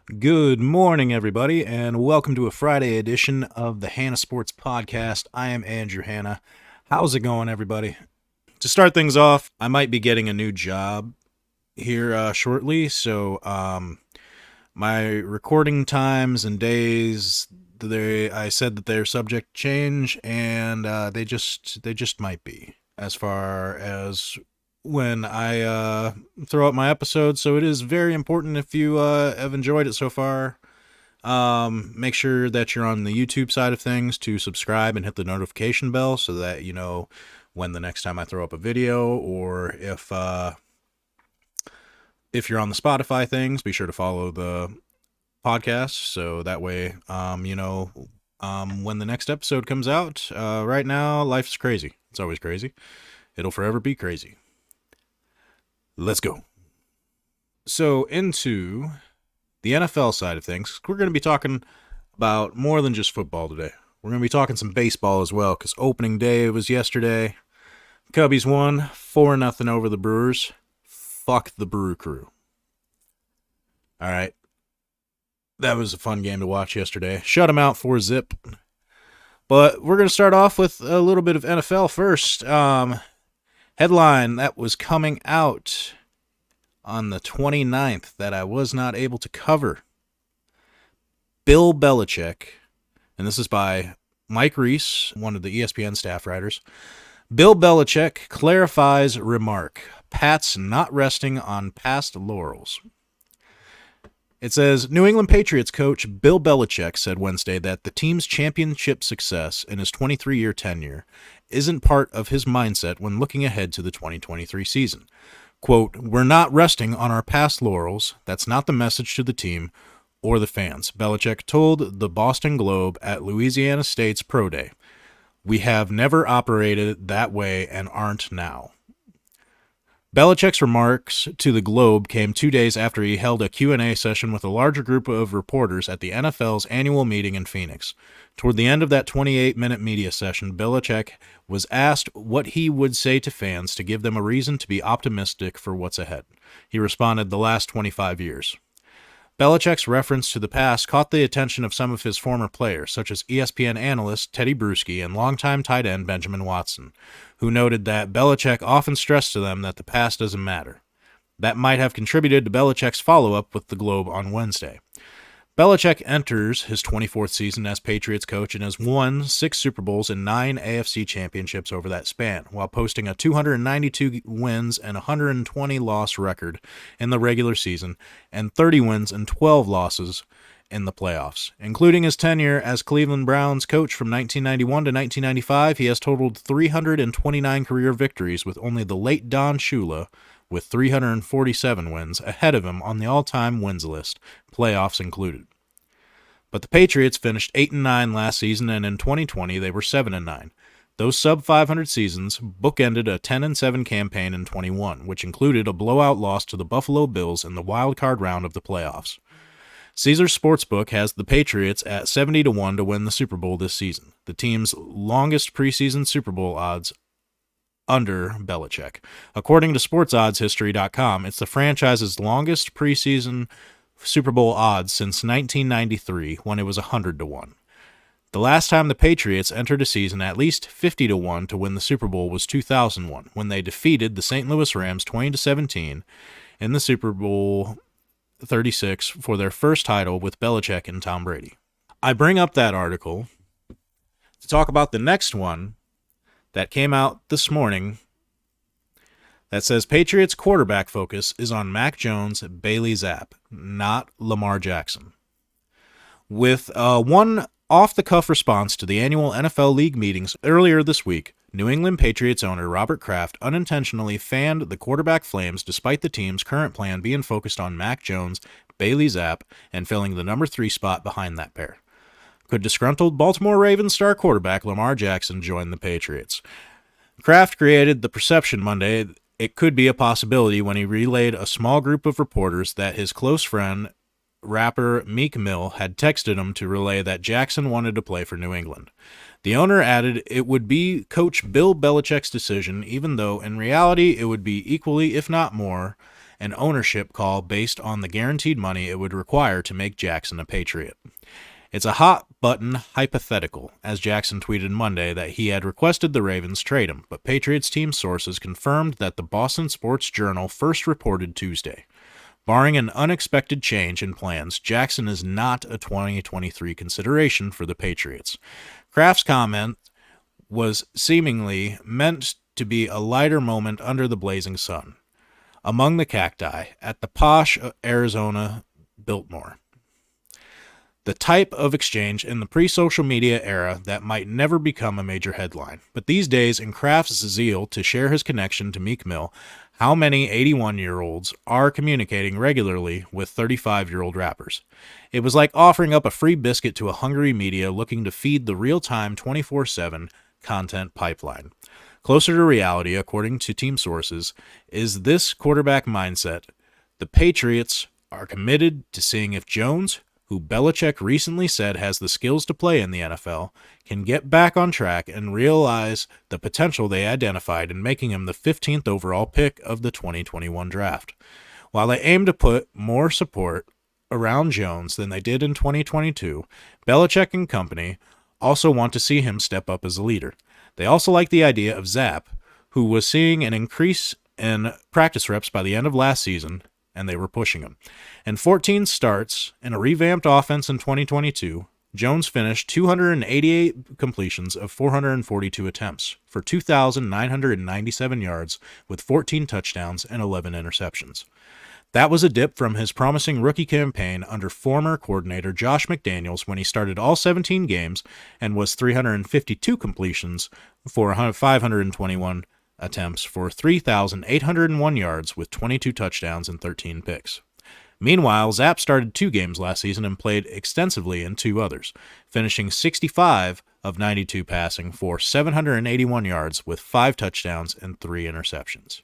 Good morning, everybody, and welcome to a Friday edition of the Hannah Sports Podcast. I am Andrew Hannah. How's it going, everybody? To start things off, I might be getting a new job here shortly, so my recording times and days, I said that they're subject to change, and they just might be as far as when I throw up my episodes. So it is very important if you have enjoyed it so far. Make sure that you're on the YouTube side of things to subscribe and hit the notification bell so that you know when the next time I throw up a video, or if you're on the Spotify things, be sure to follow the podcast so that way when the next episode comes out. Right now, life's crazy. It's always crazy. It'll forever be crazy. Let's go. So into the NFL side of things, we're going to be talking about more than just football today. We're going to be talking some baseball as well, because opening day was yesterday. Cubbies won 4-0 over the Brewers. Fuck the Brew Crew. All right. That was a fun game to watch yesterday. Shut them out 4-0. But we're going to start off with a little bit of NFL first. Headline that was coming out on the 29th that I was not able to cover. Bill Belichick, and this is by Mike Reese, one of the ESPN staff writers. Bill Belichick clarifies remark, Pats not resting on past laurels. It says, New England Patriots coach Bill Belichick said Wednesday that the team's championship success in his 23-year tenure isn't part of his mindset when looking ahead to the 2023 season. Quote, we're not resting on our past laurels. That's not the message to the team or the fans, Belichick told the Boston Globe at Louisiana State's Pro Day. We have never operated that way and aren't now. Belichick's remarks to the Globe came 2 days after he held a Q&A session with a larger group of reporters at the NFL's annual meeting in Phoenix. Toward the end of that 28-minute media session, Belichick was asked what he would say to fans to give them a reason to be optimistic for what's ahead. He responded, the last 25 years. Belichick's reference to the past caught the attention of some of his former players, such as ESPN analyst Teddy Bruschi and longtime tight end Benjamin Watson, who noted that Belichick often stressed to them that the past doesn't matter. That might have contributed to Belichick's follow-up with the Globe on Wednesday. Belichick enters his 24th season as Patriots coach and has won 6 Super Bowls and 9 AFC championships over that span, while posting a 292 wins and 120 loss record in the regular season and 30 wins and 12 losses in the playoffs. Including his tenure as Cleveland Browns coach from 1991 to 1995, he has totaled 329 career victories, with only the late Don Shula with 347 wins ahead of him on the all-time wins list, playoffs included. But the Patriots finished 8-9 last season, and in 2020 they were 7-9. Those sub-500 seasons bookended a 10-7 campaign in 21, which included a blowout loss to the Buffalo Bills in the wild-card round of the playoffs. Caesars Sportsbook has the Patriots at 70-1 to win the Super Bowl this season, the team's longest preseason Super Bowl odds under Belichick. According to SportsOddsHistory.com, it's the franchise's longest preseason Super Bowl odds since 1993, when it was 100-1. The last time the Patriots entered a season at least 50-1 to win the Super Bowl was 2001, when they defeated the St. Louis Rams 20-17 in the Super Bowl 36 for their first title with Belichick and Tom Brady. I bring up that article to talk about the next one that came out this morning that says Patriots quarterback focus is on Mac Jones, Bailey Zapp, not Lamar Jackson. With one off-the-cuff response to the annual NFL League meetings earlier this week, New England Patriots owner Robert Kraft unintentionally fanned the quarterback flames despite the team's current plan being focused on Mac Jones, Bailey Zapp, and filling the number 3 spot behind that pair. Could disgruntled Baltimore Ravens star quarterback Lamar Jackson join the Patriots? Kraft created the perception Monday it could be a possibility when he relayed a small group of reporters that his close friend, rapper Meek Mill, had texted him to relay that Jackson wanted to play for New England. The owner added it would be Coach Bill Belichick's decision, even though in reality it would be equally, if not more, an ownership call based on the guaranteed money it would require to make Jackson a Patriot. It's a hot-button hypothetical, as Jackson tweeted Monday that he had requested the Ravens trade him, but Patriots team sources confirmed that the Boston Sports Journal first reported Tuesday. Barring an unexpected change in plans, Jackson is not a 2023 consideration for the Patriots. Kraft's comment was seemingly meant to be a lighter moment under the blazing sun, among the cacti at the posh Arizona Biltmore. The type of exchange in the pre-social media era that might never become a major headline. But these days, in Kraft's zeal to share his connection to Meek Mill, how many 81-year-olds are communicating regularly with 35-year-old rappers? It was like offering up a free biscuit to a hungry media looking to feed the real-time 24/7 content pipeline. Closer to reality, according to team sources, is this quarterback mindset. The Patriots are committed to seeing if Jones, who Belichick recently said has the skills to play in the NFL, can get back on track and realize the potential they identified in making him the 15th overall pick of the 2021 draft. While they aim to put more support around Jones than they did in 2022, Belichick and company also want to see him step up as a leader. They also like the idea of Zapp, who was seeing an increase in practice reps by the end of last season, and they were pushing him. In 14 starts and a revamped offense in 2022, Jones finished 288 completions of 442 attempts for 2,997 yards with 14 touchdowns and 11 interceptions. That was a dip from his promising rookie campaign under former coordinator Josh McDaniels when he started all 17 games and was 352 completions for 521 attempts for 3,801 yards with 22 touchdowns and 13 picks. Meanwhile, Zapp started 2 games last season and played extensively in 2 others, finishing 65 of 92 passing for 781 yards with 5 touchdowns and 3 interceptions.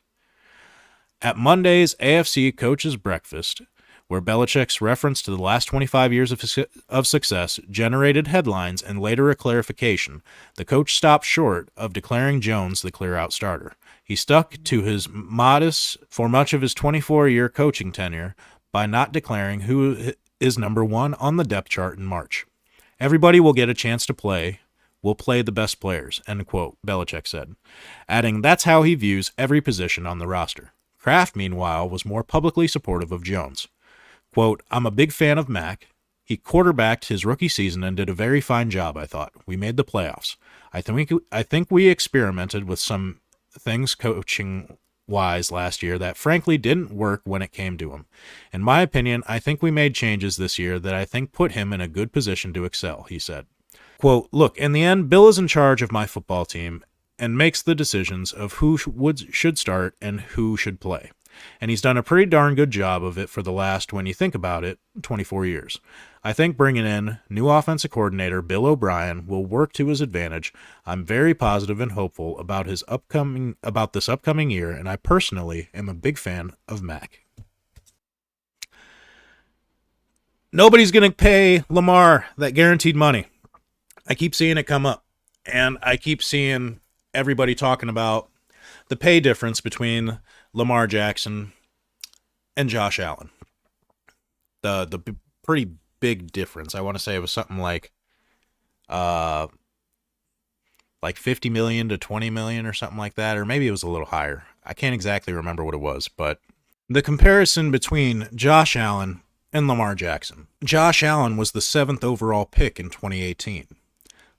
At Monday's AFC Coaches Breakfast, where Belichick's reference to the last 25 years of success generated headlines and later a clarification, the coach stopped short of declaring Jones the clear-out starter. He stuck to his modest for much of his 24-year coaching tenure by not declaring who is number 1 on the depth chart in March. Everybody will get a chance to play. We'll play the best players, end quote, Belichick said, adding that's how he views every position on the roster. Kraft, meanwhile, was more publicly supportive of Jones. Quote, I'm a big fan of Mac. He quarterbacked his rookie season and did a very fine job, I thought. We made the playoffs. I think we experimented with some things coaching-wise last year that frankly didn't work when it came to him. In my opinion, I think we made changes this year that I think put him in a good position to excel, he said. Quote, look, in the end, Bill is in charge of my football team and makes the decisions of who should start and who should play. And he's done a pretty darn good job of it for the last, when you think about it, 24 years. I think bringing in new offensive coordinator Bill O'Brien will work to his advantage. I'm very positive and hopeful about this upcoming year, and I personally am a big fan of Mac. Nobody's going to pay Lamar that guaranteed money. I keep seeing it come up, and I keep seeing everybody talking about the pay difference between Lamar Jackson and Josh Allen. The pretty big difference. I want to say it was something like 50 million to 20 million or something like that, or maybe it was a little higher. I can't exactly remember what it was, but the comparison between Josh Allen and Lamar Jackson. Josh Allen was the 7th overall pick in 2018.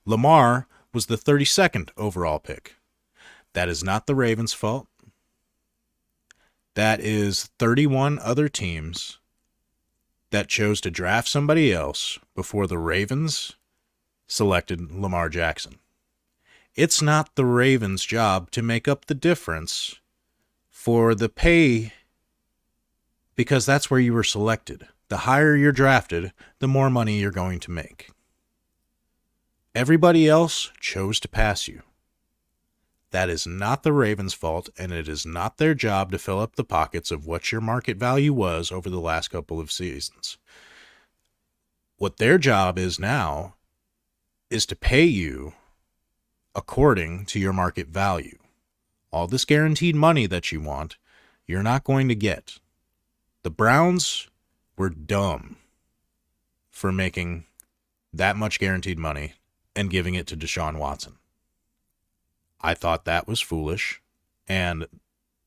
Lamar was the 32nd overall pick. That is not the Ravens' fault. That is 31 other teams that chose to draft somebody else before the Ravens selected Lamar Jackson. It's not the Ravens' job to make up the difference for the pay because that's where you were selected. The higher you're drafted, the more money you're going to make. Everybody else chose to pass you. That is not the Ravens' fault, and it is not their job to fill up the pockets of what your market value was over the last couple of seasons. What their job is now is to pay you according to your market value. All this guaranteed money that you want, you're not going to get. The Browns were dumb for making that much guaranteed money and giving it to Deshaun Watson. I thought that was foolish, and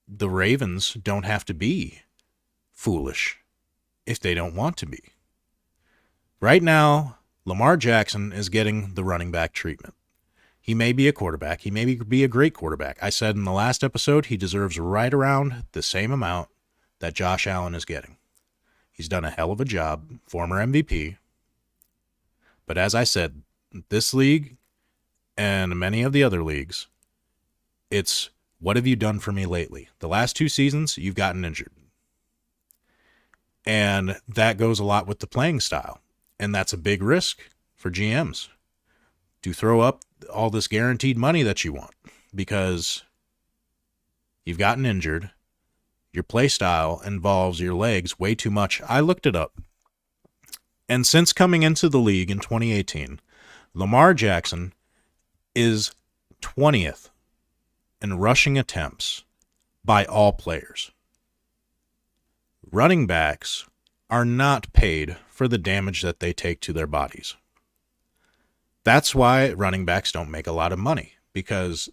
the Ravens don't have to be foolish if they don't want to be. Right now, Lamar Jackson is getting the running back treatment. He may be a quarterback. He may be a great quarterback. I said in the last episode he deserves right around the same amount that Josh Allen is getting. He's done a hell of a job, former MVP. But as I said, this league and many of the other leagues, it's what have you done for me lately? The last 2 seasons, you've gotten injured. And that goes a lot with the playing style. And that's a big risk for GMs to throw up all this guaranteed money that you want because you've gotten injured. Your play style involves your legs way too much. I looked it up. And since coming into the league in 2018, Lamar Jackson is 20th in rushing attempts by all players. Running backs are not paid for the damage that they take to their bodies. That's why running backs don't make a lot of money, because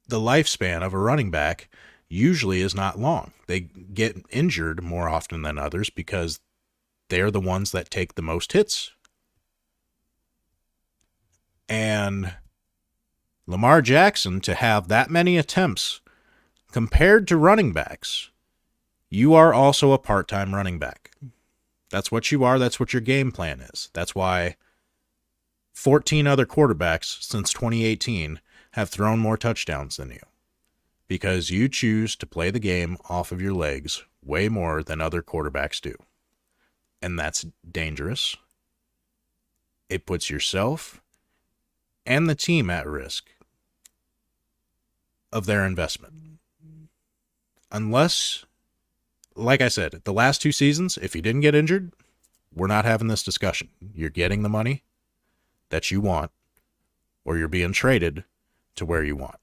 the lifespan of a running back usually is not long. They get injured more often than others because they're the ones that take the most hits. And Lamar Jackson, to have that many attempts compared to running backs, you are also a part-time running back. That's what you are. That's what your game plan is. That's why 14 other quarterbacks since 2018 have thrown more touchdowns than you. Because you choose to play the game off of your legs way more than other quarterbacks do. And that's dangerous. It puts yourself and the team at risk of their investment. Unless, like I said, the last 2 seasons, if you didn't get injured, we're not having this discussion. You're getting the money that you want, or you're being traded to where you want.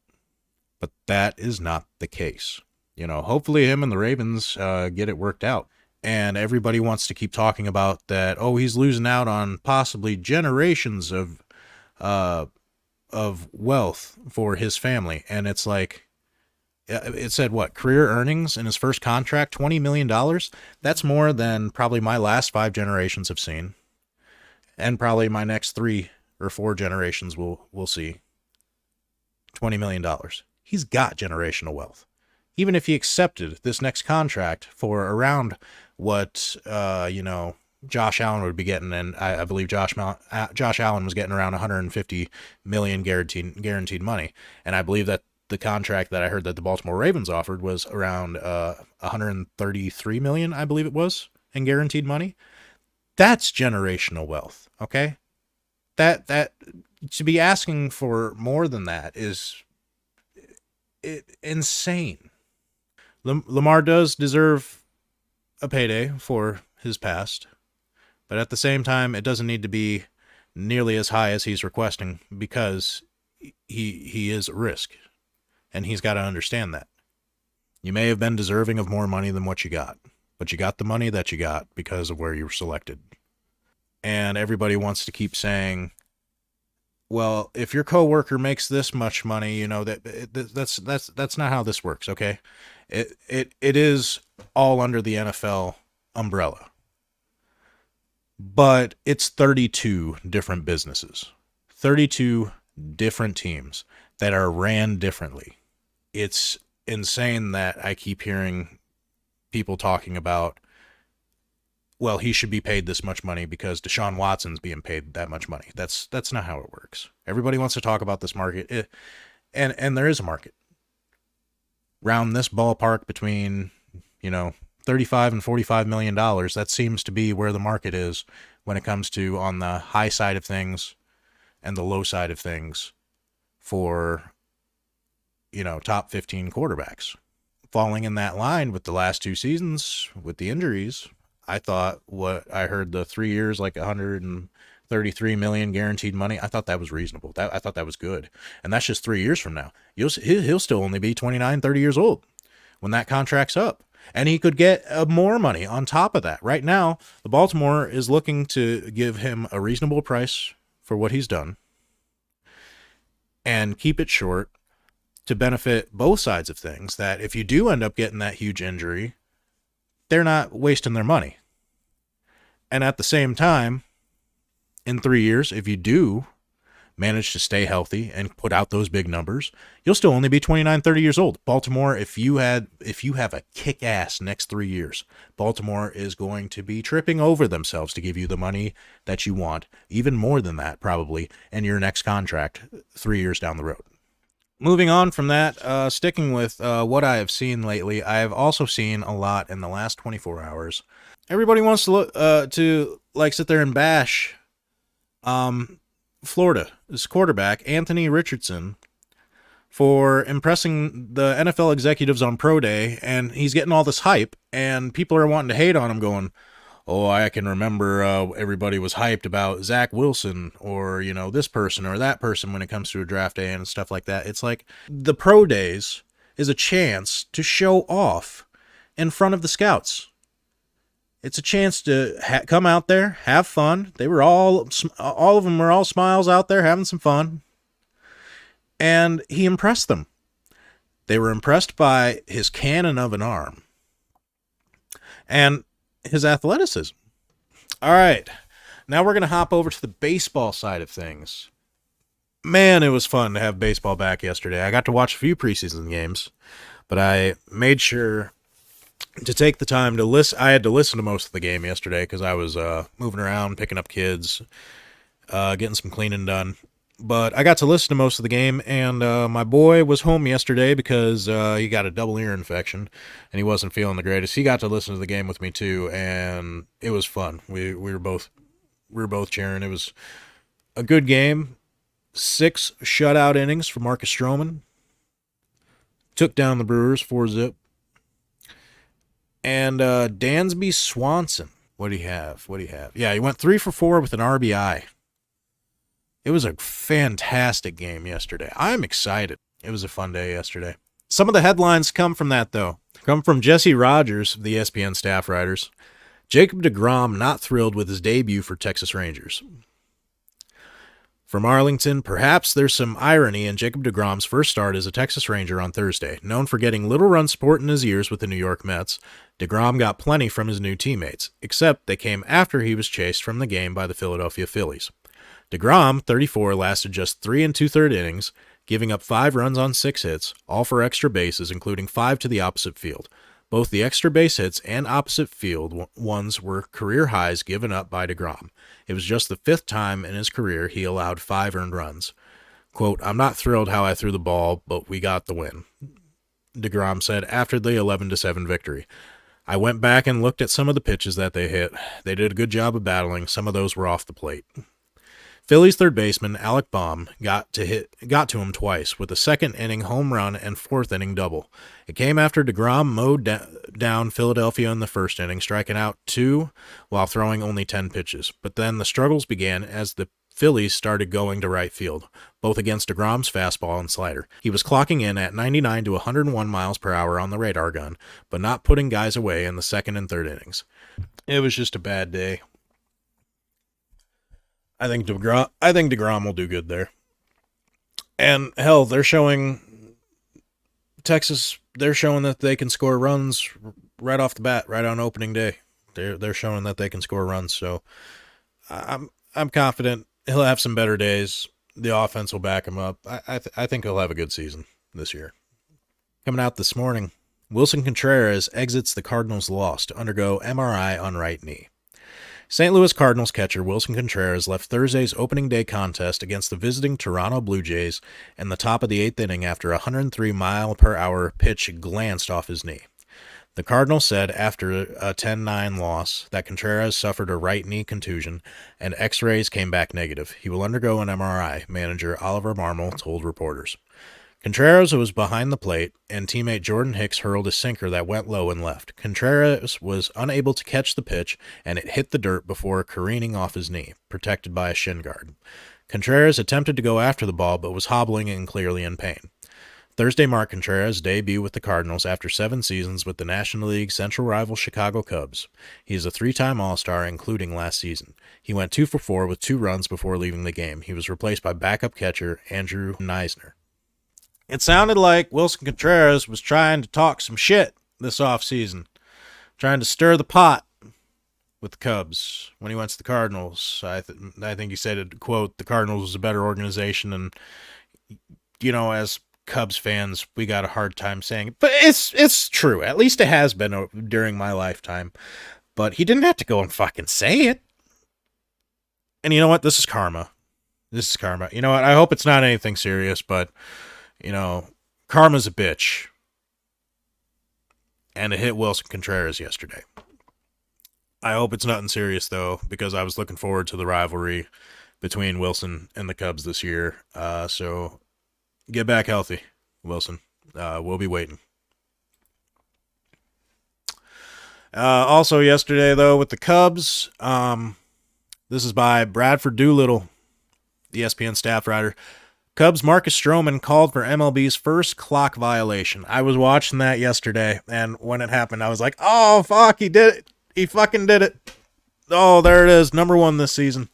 But that is not the case. You know, hopefully him and the Ravens get it worked out. And everybody wants to keep talking about that, oh, he's losing out on possibly generations of wealth for his family. And it's like, it said what, career earnings in his first contract, $20 million? That's more than probably my last 5 generations have seen. And probably my next 3 or 4 generations will see. $20 million. He's got generational wealth. Even if he accepted this next contract for around what, Josh Allen would be getting, and I believe Josh Allen was getting around $150 million guaranteed money. And I believe that the contract that I heard that the Baltimore Ravens offered was around $133 million, I believe it was, in guaranteed money. That's generational wealth, okay? That to be asking for more than that is insane. Lamar does deserve a payday for his past, but at the same time, it doesn't need to be nearly as high as he's requesting because he is at risk, and he's got to understand that. You may have been deserving of more money than what you got, but you got the money that you got because of where you were selected. And everybody wants to keep saying, well, if your coworker makes this much money, that's not how this works, okay? It is all under the NFL umbrella. But it's 32 different businesses, 32 different teams that are ran differently. It's insane that I keep hearing people talking about, well, he should be paid this much money because Deshaun Watson's being paid that much money. That's not how it works. Everybody wants to talk about this market, and there is a market. Round this ballpark between, $35 and $45 million, that seems to be where the market is when it comes to on the high side of things and the low side of things for, top 15 quarterbacks. Falling in that line with the last 2 seasons with the injuries, I thought what I heard the 3 years, like $133 million guaranteed money. I thought that was reasonable. I thought that was good. And that's just 3 years from now. He'll still only be 29, 30 years old when that contract's up. And he could get more money on top of that. Right now, the Baltimore is looking to give him a reasonable price for what he's done and keep it short to benefit both sides of things, that if you do end up getting that huge injury, they're not wasting their money. And at the same time, in 3 years, if you do manage to stay healthy and put out those big numbers, you'll still only be 29, 30 years old. Baltimore, if you have a kick-ass next 3 years, Baltimore is going to be tripping over themselves to give you the money that you want, even more than that probably, in your next contract 3 years down the road. Moving on from that, sticking with what I have seen lately, I have also seen a lot in the last 24 hours. Everybody wants to look sit there and bash Florida's quarterback, Anthony Richardson, for impressing the NFL executives on Pro Day, and he's getting all this hype, and people are wanting to hate on him, going, oh, I can remember everybody was hyped about Zach Wilson or, this person or that person when it comes to a draft day and stuff like that. It's like the Pro Days is a chance to show off in front of the scouts. It's a chance to come out there, have fun. They were all of them were all smiles out there having some fun. And he impressed them. They were impressed by his cannon of an arm and his athleticism. All right. Now we're going to hop over to the baseball side of things. Man, it was fun to have baseball back yesterday. I got to watch a few preseason games, but I made sure to take the time to listen. I had to listen to most of the game yesterday because I was moving around, picking up kids, getting some cleaning done. But I got to listen to most of the game, and my boy was home yesterday because he got a double ear infection, and he wasn't feeling the greatest. He got to listen to the game with me too, and it was fun. We were both cheering. It was a good game. 6 shutout innings for Marcus Stroman. Took down the Brewers 4-0. And Dansby Swanson, what do you have? Yeah, he went 3 for 4 with an RBI. It was a fantastic game yesterday. I'm excited. It was a fun day yesterday. Some of the headlines come from that, though. Come from Jesse Rogers of the ESPN staff writers. Jacob deGrom not thrilled with his debut for Texas Rangers. From Arlington, perhaps there's some irony in Jacob deGrom's first start as a Texas Ranger on Thursday. Known for getting little run support in his years with the New York Mets, deGrom got plenty from his new teammates, except they came after he was chased from the game by the Philadelphia Phillies. deGrom, 34, lasted just 3 2/3 innings, giving up 5 runs on 6 hits, all for extra bases, including 5 to the opposite field. Both the extra base hits and opposite field ones were career highs given up by deGrom. It was just the 5th time in his career he allowed 5 earned runs. Quote, I'm not thrilled how I threw the ball, but we got the win, deGrom said after the 11-7 victory. I went back and looked at some of the pitches that they hit. They did a good job of battling. Some of those were off the plate. Phillies third baseman Alec Baum got to him twice with a second-inning home run and fourth-inning double. It came after deGrom mowed down Philadelphia in the first inning, striking out 2 while throwing only 10 pitches. But then the struggles began as the Phillies started going to right field, both against deGrom's fastball and slider. He was clocking in at 99 to 101 miles per hour on the radar gun, but not putting guys away in the second and third innings. It was just a bad day. I think deGrom will do good there. And hell, they're showing that they can score runs right off the bat, right on opening day. They're showing that they can score runs. So I'm confident he'll have some better days. The offense will back him up. I think he'll have a good season this year. Coming out this morning, Wilson Contreras exits the Cardinals' loss to undergo MRI on right knee. St. Louis Cardinals catcher Wilson Contreras left Thursday's opening day contest against the visiting Toronto Blue Jays in the top of the 8th inning after a 103-mile-per-hour pitch glanced off his knee. The Cardinals said after a 10-9 loss that Contreras suffered a right knee contusion and X-rays came back negative. He will undergo an MRI, manager Oliver Marmol told reporters. Contreras was behind the plate, and teammate Jordan Hicks hurled a sinker that went low and left. Contreras was unable to catch the pitch, and it hit the dirt before careening off his knee, protected by a shin guard. Contreras attempted to go after the ball, but was hobbling and clearly in pain. Thursday marked Contreras' debut with the Cardinals after 7 seasons with the National League Central rival Chicago Cubs. He is a 3-time All-Star, including last season. He went 2 for 4 with 2 runs before leaving the game. He was replaced by backup catcher Andrew Neisner. It sounded like Wilson Contreras was trying to talk some shit this offseason, trying to stir the pot with the Cubs when he went to the Cardinals. I think he said, quote, the Cardinals was a better organization, and, as Cubs fans, we got a hard time saying it. But it's true. At least it has been during my lifetime. But he didn't have to go and fucking say it. And you know what? This is karma. This is karma. You know what? I hope it's not anything serious, but, karma's a bitch. And it hit Wilson Contreras yesterday. I hope it's nothing serious, though, because I was looking forward to the rivalry between Wilson and the Cubs this year. So get back healthy, Wilson. We'll be waiting. Also yesterday, though, with the Cubs, this is by Bradford Doolittle, ESPN staff writer. Cubs' Marcus Stroman called for MLB's first clock violation. I was watching that yesterday, and when it happened, I was like, oh, fuck, he did it. He fucking did it. Oh, there it is. Number 1 this season.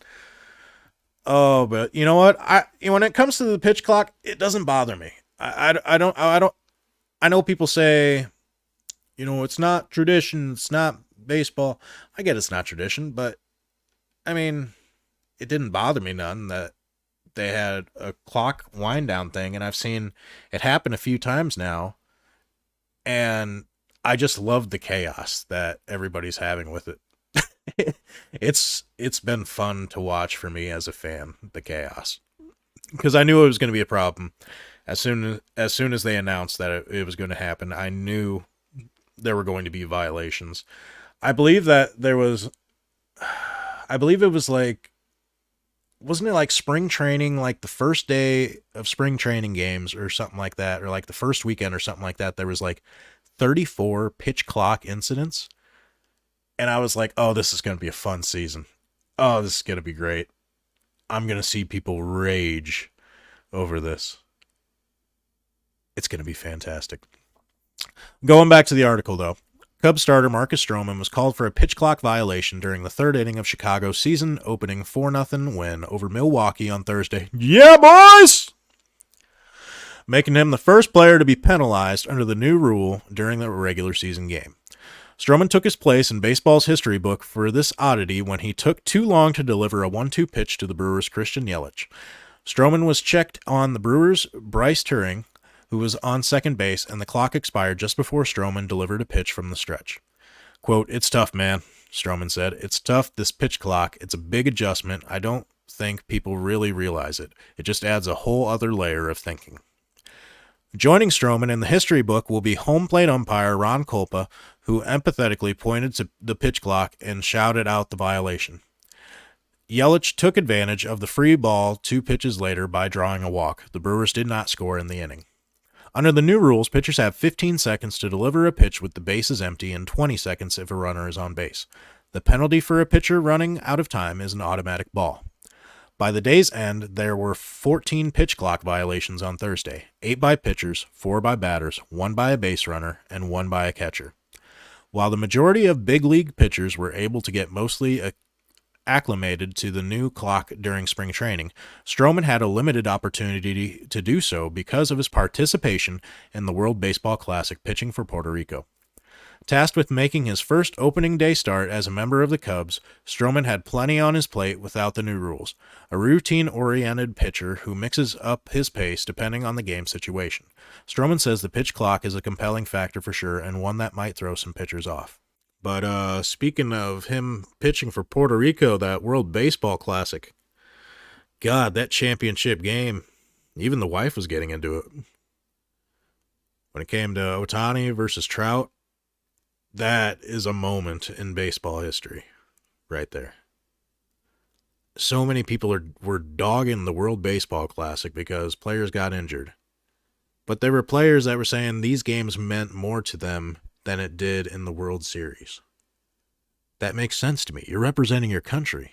Oh, but you know what? When it comes to the pitch clock, it doesn't bother me. I know people say, it's not tradition, it's not baseball. I get it's not tradition, but I mean, it didn't bother me none that they had a clock wind down thing, and I've seen it happen a few times now, and I just love the chaos that everybody's having with it. It's been fun to watch for me as a fan, the chaos, because I knew it was going to be a problem. As soon as they announced that it was going to happen, I knew there were going to be violations. I believe it was like, wasn't it like spring training, like the first day of spring training games or something like that, or like the first weekend or something like that, there was like 34 pitch clock incidents. And I was like, oh, this is going to be a fun season. Oh, this is going to be great. I'm going to see people rage over this. It's going to be fantastic. Going back to the article, though. Cubs starter Marcus Stroman was called for a pitch clock violation during the 3rd inning of Chicago's season-opening 4-0 win over Milwaukee on Thursday. Yeah, boys! Making him the first player to be penalized under the new rule during the regular season game. Stroman took his place in baseball's history book for this oddity when he took too long to deliver a 1-2 pitch to the Brewers' Christian Yelich. Stroman was checked on the Brewers' Bryce Turing, who was on second base, and the clock expired just before Stroman delivered a pitch from the stretch. Quote, it's tough, man, Stroman said. It's tough, this pitch clock. It's a big adjustment. I don't think people really realize it. It just adds a whole other layer of thinking. Joining Stroman in the history book will be home plate umpire Ron Kulpa, who empathetically pointed to the pitch clock and shouted out the violation. Yelich took advantage of the free ball 2 pitches later by drawing a walk. The Brewers did not score in the inning. Under the new rules, pitchers have 15 seconds to deliver a pitch with the bases empty and 20 seconds if a runner is on base. The penalty for a pitcher running out of time is an automatic ball. By the day's end, there were 14 pitch clock violations on Thursday, 8 by pitchers, 4 by batters, 1 by a base runner, and 1 by a catcher. While the majority of big league pitchers were able to get mostly acclimated to the new clock during spring training, Stroman had a limited opportunity to do so because of his participation in the World Baseball Classic pitching for Puerto Rico. Tasked with making his first opening day start as a member of the Cubs, Stroman had plenty on his plate without the new rules. A routine-oriented pitcher who mixes up his pace depending on the game situation. Stroman says the pitch clock is a compelling factor for sure and one that might throw some pitchers off. But speaking of him pitching for Puerto Rico, that World Baseball Classic, God, that championship game, even the wife was getting into it. When it came to Ohtani versus Trout, that is a moment in baseball history right there. So many people were dogging the World Baseball Classic because players got injured. But there were players that were saying these games meant more to them than it did in the World Series. That makes sense to me. You're representing your country.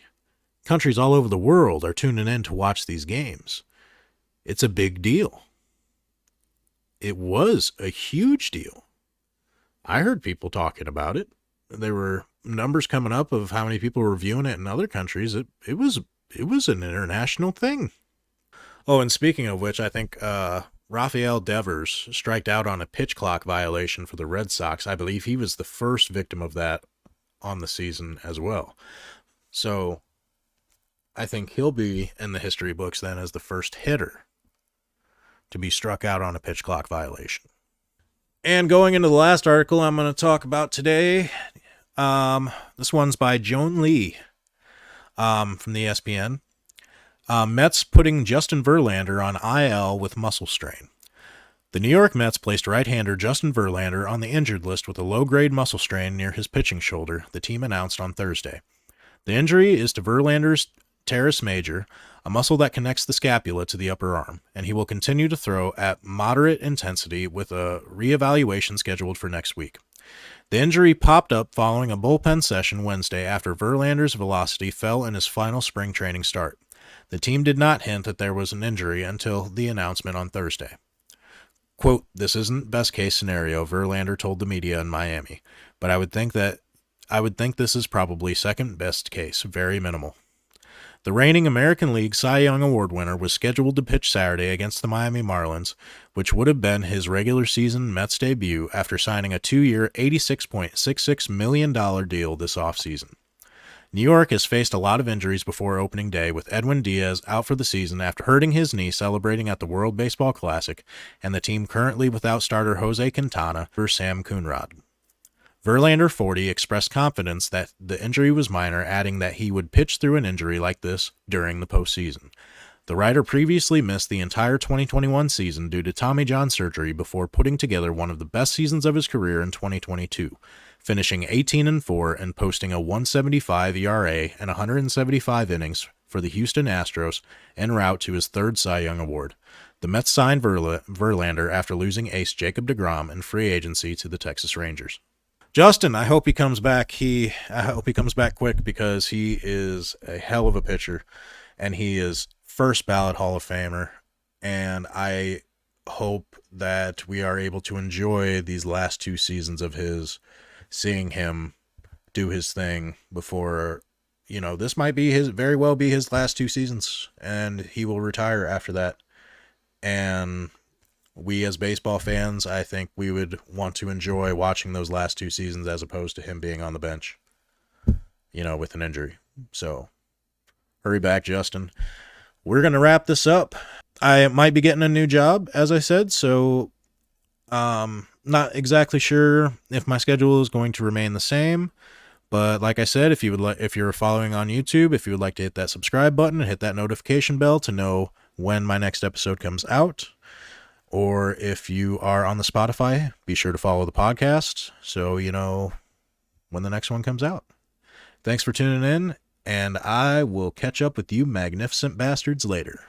Countries all over the world are tuning in to watch these games. It's a big deal. it was a huge deal. I heard people talking about it. There were numbers coming up of how many people were viewing it in other countries. It was an international thing. Oh, and speaking of which, I think Rafael Devers striked out on a pitch clock violation for the Red Sox. I believe he was the first victim of that on the season as well. So I think he'll be in the history books then as the first hitter to be struck out on a pitch clock violation. And going into the last article I'm going to talk about today, this one's by Joan Lee from the ESPN. Mets putting Justin Verlander on IL with muscle strain. The New York Mets placed right-hander Justin Verlander on the injured list with a low-grade muscle strain near his pitching shoulder, the team announced on Thursday. The injury is to Verlander's teres major, a muscle that connects the scapula to the upper arm, and he will continue to throw at moderate intensity with a reevaluation scheduled for next week. The injury popped up following a bullpen session Wednesday after Verlander's velocity fell in his final spring training start. The team did not hint that there was an injury until the announcement on Thursday. Quote, "This isn't best case scenario," Verlander told the media in Miami, "but I would think this is probably second best case, very minimal." The reigning American League Cy Young Award winner was scheduled to pitch Saturday against the Miami Marlins, which would have been his regular season Mets debut after signing a 2-year, $86.66 million deal this offseason. New York has faced a lot of injuries before opening day, with Edwin Diaz out for the season after hurting his knee celebrating at the World Baseball Classic, and the team currently without starter Jose Quintana for Sam Coonrod. Verlander, 40, expressed confidence that the injury was minor, adding that he would pitch through an injury like this during the postseason. The writer previously missed the entire 2021 season due to Tommy John surgery before putting together one of the best seasons of his career in 2022, finishing 18-4 and posting a 1.75 ERA and 175 innings for the Houston Astros en route to his third Cy Young Award. The Mets signed Verlander after losing ace Jacob deGrom in free agency to the Texas Rangers. Justin, I hope he comes back. I hope he comes back quick because he is a hell of a pitcher, and he is first ballot Hall of Famer. And I hope that we are able to enjoy these last two seasons of his, seeing him do his thing before, this might be very well be his last two seasons, and he will retire after that. And we as baseball fans, I think we would want to enjoy watching those last two seasons as opposed to him being on the bench, with an injury. So hurry back, Justin. We're going to wrap this up. I might be getting a new job, as I said, so not exactly sure if my schedule is going to remain the same. But like I said, if you're following on YouTube, if you would like to hit that subscribe button and hit that notification bell to know when my next episode comes out. Or if you are on the Spotify, be sure to follow the podcast so you know when the next one comes out. Thanks for tuning in, and I will catch up with you magnificent bastards later.